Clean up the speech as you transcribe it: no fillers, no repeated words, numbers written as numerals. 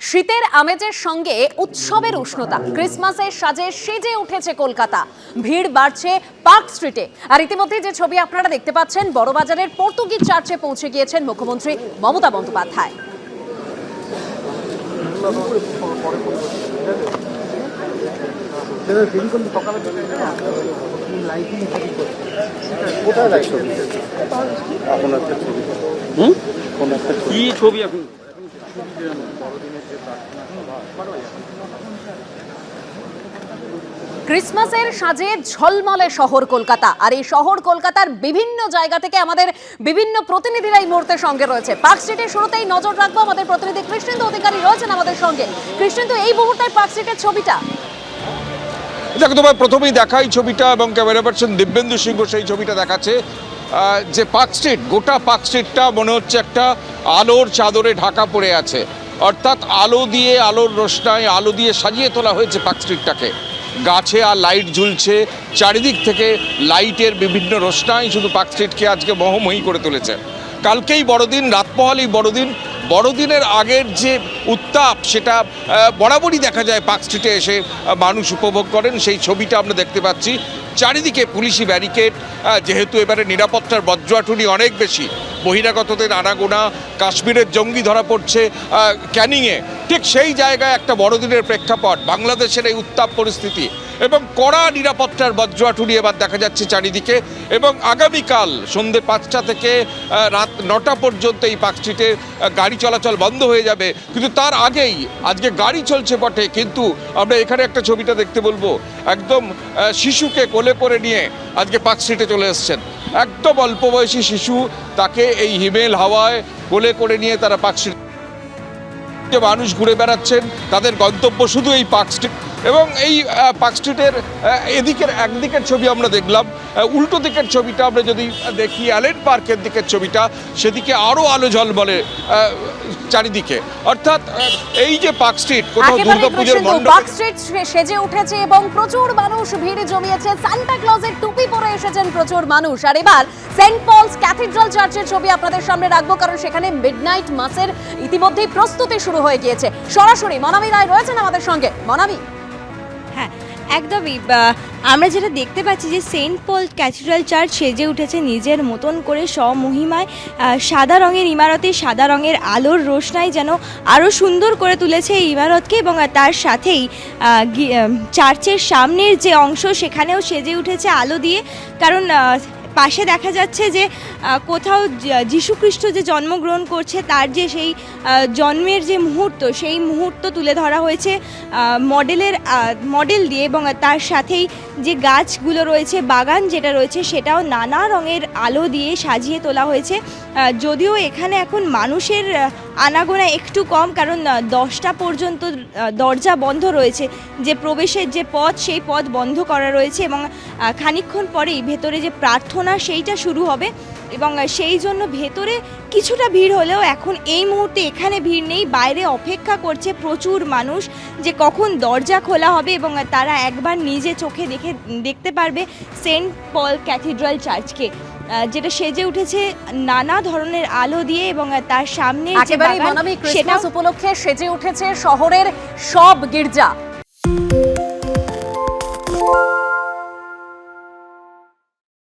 শীতের আমেজের সঙ্গে উৎসবের উষ্ণতা, ক্রিসমাসের সাজে সেজে উঠেছে কলকাতা। ভিড় বাড়ছে পার্ক স্ট্রিটে। আর ইতিমধ্যে যে ছবি আপনারা দেখতে পাচ্ছেন, বড়বাজারের পর্তুগিজ চার্চে পৌঁছে গিয়েছেন মুখ্যমন্ত্রী মমতা বন্দ্যোপাধ্যায়। ক্রিসমাসের সাজে ঝলমলে শহর কলকাতা। আর এই শহর কলকাতার বিভিন্ন জায়গা থেকে আমাদের বিভিন্ন প্রতিনিধিরা এই মুহূর্তে সঙ্গে রয়েছে। পার্ক স্ট্রিটের শুরুতেই নজর রাখবো, আমাদের প্রতিনিধি কৃষ্ণেন্দু অধিকারী রয়েছেন আমাদের সঙ্গে। কৃষ্ণেন্দু, এই মুহূর্তে পার্ক স্ট্রিটের ছবিটা দেখো, তোমার প্রথমেই দেখাই ছবিটা এবং ক্যামেরা পার্সন দিব্যেন্দু সিংহ সেই ছবিটা দেখাচ্ছে যে পার্ক স্ট্রিট, গোটা পার্ক স্ট্রিটটা মনে হচ্ছে একটা আলোর চাদরে ঢাকা পড়ে আছে। অর্থাৎ আলো দিয়ে, আলোর রোশনায় আলো দিয়ে সাজিয়ে তোলা হয়েছে পার্ক স্ট্রিটটাকে। গাছে আর লাইট ঝুলছে, চারিদিক থেকে লাইটের বিভিন্ন রোশনাই শুধু পার্ক স্ট্রিটকে আজকে মোহময়ী করে তুলেছে। কালকেই বড়দিন, রাতমহলেই বড়দিন। বড়দিনের আগের যে উত্তাপ সেটা বরাবরই দেখা যায় পার্ক স্ট্রিটে এসে মানুষ উপভোগ করেন, সেই ছবিটা আমরা দেখতে পাচ্ছি। চারিদিকে পুলিশি ব্যারিকেড, যেহেতু এবারে নিরাপত্তার বজ্রাটুনি অনেক বেশি, বহিরাগতদের আনাগোনা, কাশ্মীরের জঙ্গি ধরা পড়ছে ক্যানিংয়ে, ঠিক সেই জায়গায় একটা বড়দিনের প্রেক্ষাপট, বাংলাদেশের এই উত্তাপ পরিস্থিতি এবং কড়া নিরাপত্তার বজ্রাটুনি এবার দেখা যাচ্ছে চারিদিকে। এবং আগামীকাল সন্ধ্যে 5টা থেকে রাত 9টা পর্যন্ত এই পার্ক স্ট্রিটে গাড়ি চলাচল বন্ধ হয়ে যাবে। কিন্তু তার আগেই আজকে গাড়ি চলছে বটে, কিন্তু আমরা এখানে একটা ছবিটা দেখতে বলবো, একদম শিশুকে কোলে করে নিয়ে আজকে পার্ক স্ট্রিটে চলে এসছেন। একদম অল্প বয়সী শিশু, তাকে এই হিমেল হাওয়ায় কোলে করে নিয়ে তারা পার্ক স্ট্রিট, মানুষ ঘুরে বেড়াচ্ছেন, তাদের গন্তব্য শুধু এই পার্ক স্ট্রিট। এবং এই পার্ক স্ট্রিটের একদিকের ছবি আমরা দেখলাম, উল্টো দিকের ছবিটা আমরা যদি দেখি, অ্যালেন পার্কের দিকের ছবিটা, সেদিকে আরও আলো ঝলমলে চারিদিকে। অর্থাৎ এই যে পার্ক স্ট্রিট, কোথাও দুর্গাপুজোর মণ্ডপ, পার্ক স্ট্রিট সেজে উঠেছে এবং প্রচুর মানুষ ভিড় জমিয়েছে। সান্টা ক্লজের টুপি পরে এসেছেন প্রচুর মানুষ। আর এবার সেন্ট পলস ক্যাথিড্রাল চার্চের ছবি আপনাদের সামনে রাখবো, কারণ সেখানে মিডনাইট মাসের ইতিমধ্যেই প্রস্তুতি শুরু হয়ে গিয়েছে। সরাসরি মনামি রায় রয়েছেন আমাদের সঙ্গে। মনামি। হ্যাঁ, একদমই। আমরা যেটা দেখতে পাচ্ছি যে সেন্ট পল ক্যাথিড্রাল চার্চ সেজে উঠেছে নিজের মতন করে স্বমহিমায়। সাদা রঙের ইমারতে সাদা রঙের আলোর রোশনাই যেন আরও সুন্দর করে তুলেছে এই ইমারতকে। এবং তার সাথেই চার্চের সামনের যে অংশ সেখানেও সেজে উঠেছে আলো দিয়ে। কারণ পাশে দেখা যাচ্ছে যে কোথাও যীশুখ্রিস্ট যে জন্মগ্রহণ করছে, তার যে সেই জন্মের যে মুহূর্ত, সেই মুহূর্ত তুলে ধরা হয়েছে মডেল দিয়ে। এবং তার সাথেই যে গাছগুলো রয়েছে, বাগান যেটা রয়েছে, সেটাও নানা রঙের আলো দিয়ে সাজিয়ে তোলা হয়েছে। যদিও এখানে এখন মানুষের আনাগোনা একটু কম, কারণ 10টা পর্যন্ত দরজা বন্ধ রয়েছে। যে প্রবেশের যে পথ, সেই পথ বন্ধ করা রয়েছে। এবং খানিকক্ষণ পরেই ভেতরে যে প্রার্থনা সেইটা শুরু হবে। এবং সেই জন্য ভেতরে কিছুটা ভিড় হলেও এখন এই মুহূর্তে এখানে ভিড় নেই। বাইরে অপেক্ষা করছে প্রচুর মানুষ যে কখন দরজা খোলা হবে এবং তারা একবার নিজে চোখে দেখতে পারবে সেন্ট পল ক্যাথিড্রাল চার্চকে, যেটা সেজে উঠেছে নানা ধরনের আলো দিয়ে। এবং তার সামনে ক্রিসমাস উপলক্ষে সেজে উঠেছে শহরের সব গির্জা।